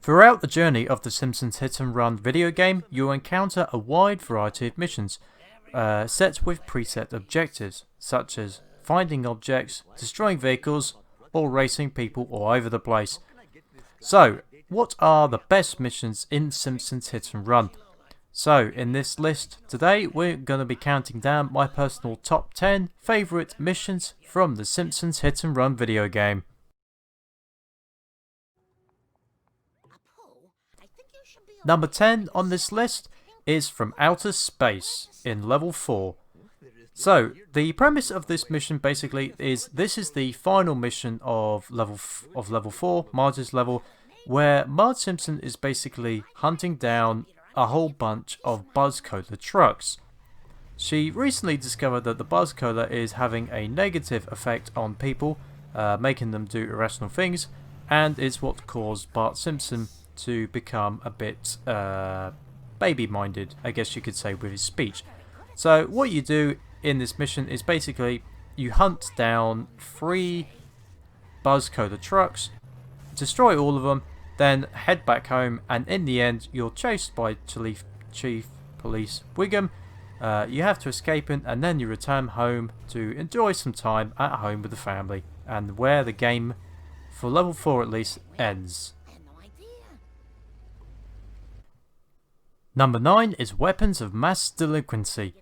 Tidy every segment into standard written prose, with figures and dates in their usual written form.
Throughout the journey of the Simpsons hit and run video game, you'll encounter a wide variety of missions, set with preset objectives, such as finding objects, destroying vehicles, or racing people all over the place. So, what are the best missions in Simpsons hit and run? So, in this list today, we're going to be counting down my personal top 10 favourite missions from the Simpsons hit and run video game. Number 10 on this list is From Outer Space in level 4. So, the premise of this mission basically is this is the final mission of level 4, Marge's level, where Marge Simpson is basically hunting down a whole bunch of Buzz Cola trucks. She recently discovered that the Buzz Cola is having a negative effect on people, making them do irrational things, and is what caused Bart Simpson to become a bit baby-minded, I guess you could say, with his speech. So what you do in this mission is basically you hunt down 3 Buzz Cola trucks, destroy all of them, then head back home, and in the end you're chased by Chief Police Wiggum. You have to escape him, and then you return home to enjoy some time at home with the family, and where the game, for level 4 at least, ends. Number 9 is Weapons of Mass Delinquency.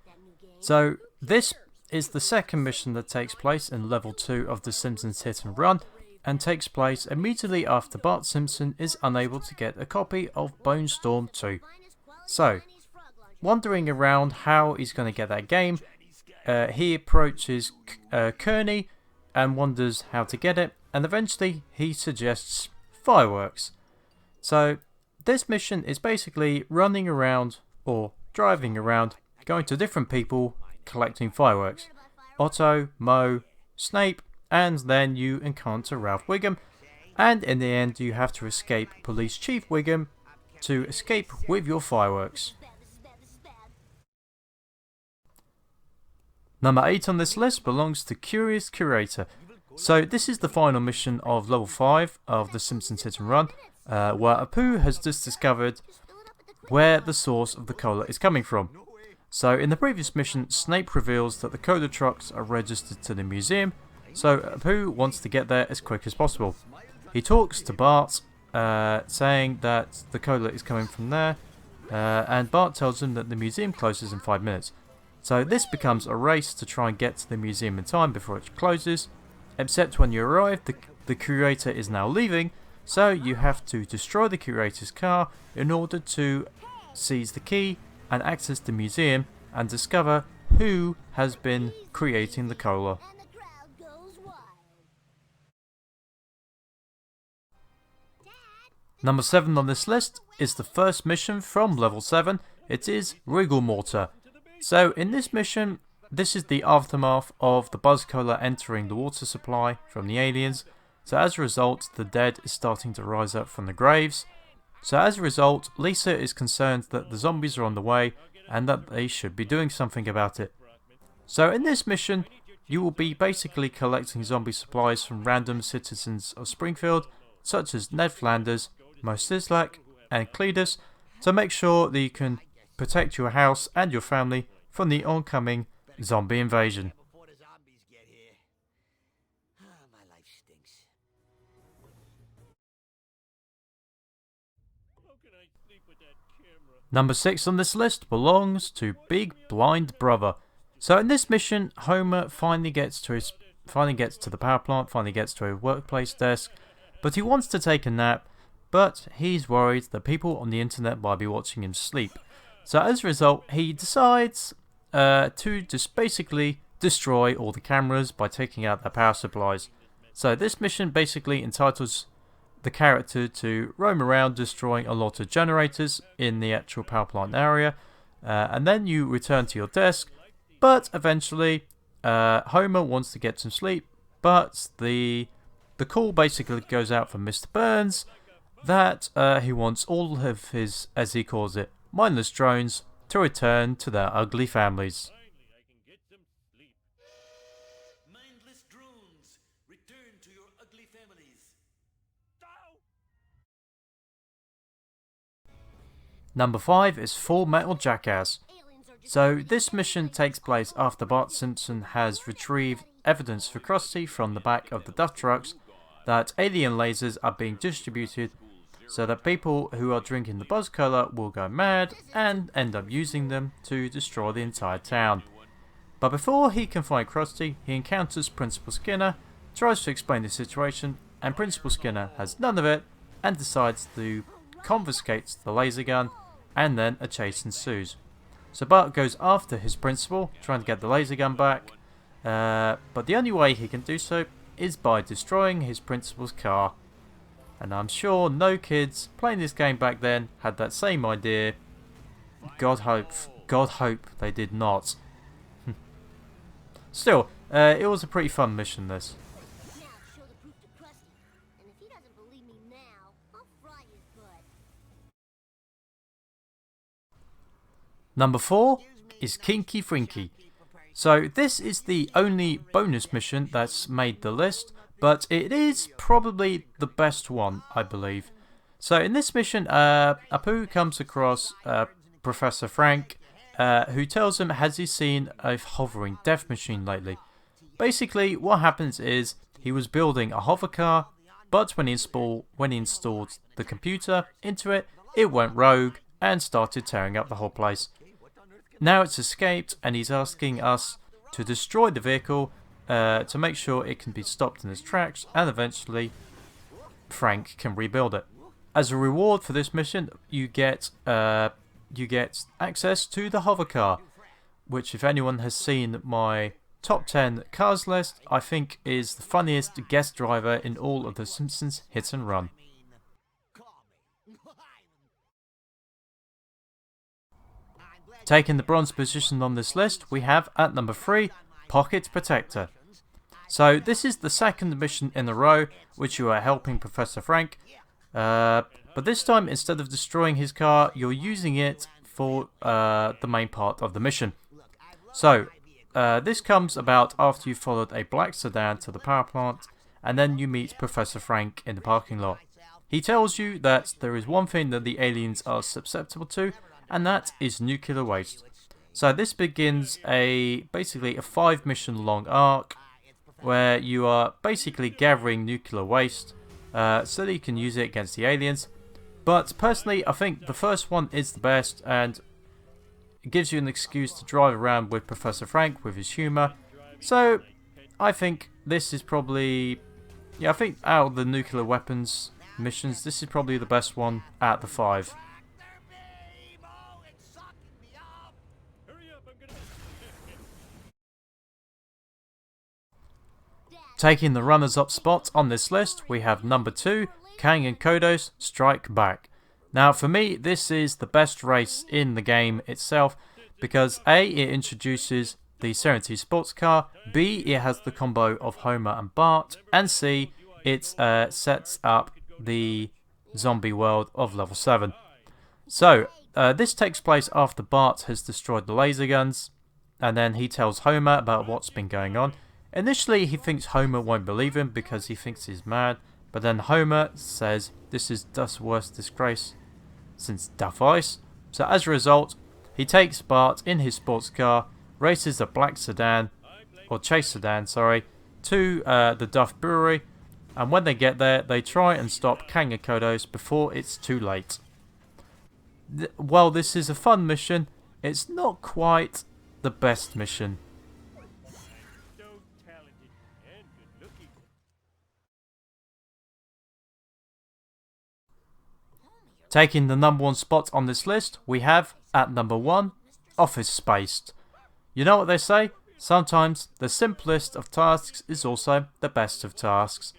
So this is the second mission that takes place in level 2 of the Simpsons hit and run, and takes place immediately after Bart Simpson is unable to get a copy of Bone Storm 2. So, wondering around how he's going to get that game, he approaches Kearney and wonders how to get it, and eventually he suggests fireworks. So, this mission is basically running around or driving around, going to different people, collecting fireworks. Otto, Moe, Snape, and then you encounter Ralph Wiggum, and in the end you have to escape Police Chief Wiggum to escape with your fireworks. Number 8 on this list belongs to Curator. So this is the final mission of level 5 of the Simpsons hit and run, where Apu has just discovered where the source of the cola is coming from. So in the previous mission, Snape reveals that the cola trucks are registered to the museum, so Apu wants to get there as quick as possible. He talks to Bart, saying that the cola is coming from there, and Bart tells him that the museum closes in 5 minutes. So this becomes a race to try and get to the museum in time before it closes, except when you arrive, the Curator is now leaving, so you have to destroy the Curator's car in order to seize the key and access the museum and discover who has been creating the cola. Number 7 on this list is the first mission from level 7. It is Mortar. So in this mission, this is the aftermath of the Buzz Cola entering the water supply from the aliens. So as a result, the dead is starting to rise up from the graves. So as a result, Lisa is concerned that the zombies are on the way and that they should be doing something about it. So in this mission, you will be basically collecting zombie supplies from random citizens of Springfield, such as Ned Flanders, Mo Sislak, and Cletus, to make sure that you can protect your house and your family from the oncoming zombie invasion. Number 6 on this list belongs to Big Blind Brother. So in this mission, Homer finally gets to the power plant, finally gets to a workplace desk, but he wants to take a nap, but he's worried that people on the internet might be watching him sleep. So as a result, he decides to just basically destroy all the cameras by taking out their power supplies. So this mission basically entitles the character to roam around destroying a lot of generators in the actual power plant area, and then you return to your desk, but eventually Homer wants to get some sleep, but the call basically goes out from Mr. Burns that he wants all of his, as he calls it, mindless drones to return to their ugly families. Number 5 is Full Metal Jackass. So this mission takes place after Bart Simpson has retrieved evidence for Krusty from the back of the duff trucks that alien lasers are being distributed so that people who are drinking the Buzz Cola will go mad and end up using them to destroy the entire town. But before he can find Krusty, he encounters Principal Skinner, tries to explain the situation, and Principal Skinner has none of it and decides to confiscate the laser gun, and then a chase ensues. So Bart goes after his principal, trying to get the laser gun back, but the only way he can do so is by destroying his principal's car. And I'm sure no kids playing this game back then had that same idea. God hope they did not. Still, it was a pretty fun mission, this. Now show the proof to Krusty, and if he doesn't believe me now, I'll fry his butt. Number 4 is Kinky Frinky. So this is the only bonus mission that's made the list, but it is probably the best one, I believe. So in this mission, Apu comes across Professor Frank, who tells him has he seen a hovering death machine lately. Basically, what happens is he was building a hover car, but when he installed the computer into it, it went rogue and started tearing up the whole place. Now it's escaped, and he's asking us to destroy the vehicle to make sure it can be stopped in its tracks, and eventually Frank can rebuild it. As a reward for this mission, you get access to the hover car, which, if anyone has seen my top 10 cars list, I think is the funniest guest driver in all of the Simpsons hit and run. Taking the bronze position on this list, we have at number 3, Pocket Protector. So this is the second mission in a row which you are helping Professor Frank, but this time instead of destroying his car, you're using it for the main part of the mission. So this comes about after you followed a black sedan to the power plant, and then you meet Professor Frank in the parking lot. He tells you that there is one thing that the aliens are susceptible to, and that is nuclear waste. So this begins basically a 5 mission long arc where you are basically gathering nuclear waste so that you can use it against the aliens. But personally, I think the first one is the best, and it gives you an excuse to drive around with Professor Frank with his humour. So I think this is probably, I think out of the nuclear weapons missions, this is probably the best one out of the 5. Taking the runners-up spot on this list, we have number 2, Kang and Kodos Strike Back. Now for me, this is the best race in the game itself because A, it introduces the Serenity sports car, B, it has the combo of Homer and Bart, and C, it sets up the zombie world of level 7. So this takes place after Bart has destroyed the laser guns, and then he tells Homer about what's been going on. Initially, he thinks Homer won't believe him because he thinks he's mad, but then Homer says this is Duff's worst disgrace since Duff Ice. So as a result, he takes Bart in his sports car, races a black sedan, or chase sedan, sorry, to the Duff Brewery, and when they get there, they try and stop Kang and Kodos before it's too late. While this is a fun mission, it's not quite the best mission. Taking the number 1 spot on this list, we have, at number 1, Office Space. You know what they say? Sometimes the simplest of tasks is also the best of tasks.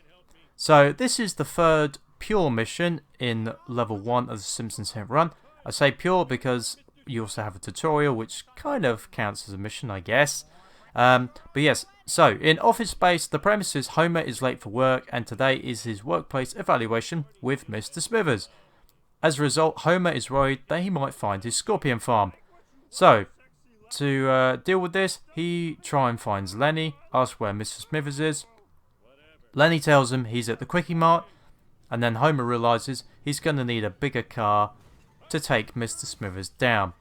So this is the third pure mission in level 1 of the Simpsons hit run. I say pure because you also have a tutorial which kind of counts as a mission, I guess. But yes, so in Office Space, the premise is Homer is late for work and today is his workplace evaluation with Mr. Smithers. As a result, Homer is worried that he might find his scorpion farm. So, to deal with this, he tries and finds Lenny, asks where Mr. Smithers is. Lenny tells him he's at the Quickie Mart, and then Homer realises he's going to need a bigger car to take Mr. Smithers down.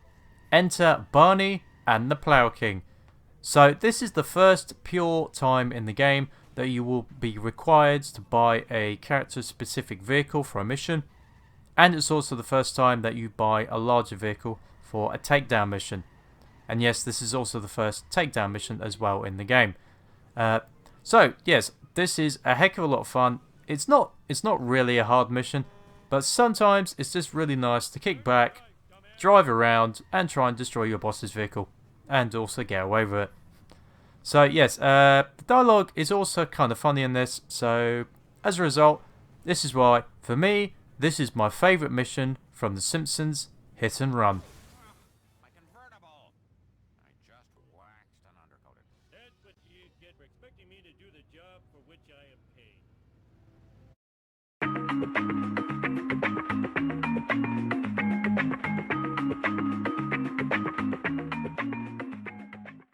Enter Barney and the Plow King. So this is the first pure time in the game that you will be required to buy a character specific vehicle for a mission, and it's also the first time that you buy a larger vehicle for a takedown mission. And yes, this is also the first takedown mission as well in the game. So yes, this is a heck of a lot of fun. It's not really a hard mission, but sometimes it's just really nice to kick back, drive around, and try and destroy your boss's vehicle, and also get away with it. So yes, the dialogue is also kind of funny in this, so as a result, this is why, for me, this is my favourite mission from The Simpsons Hit and Run.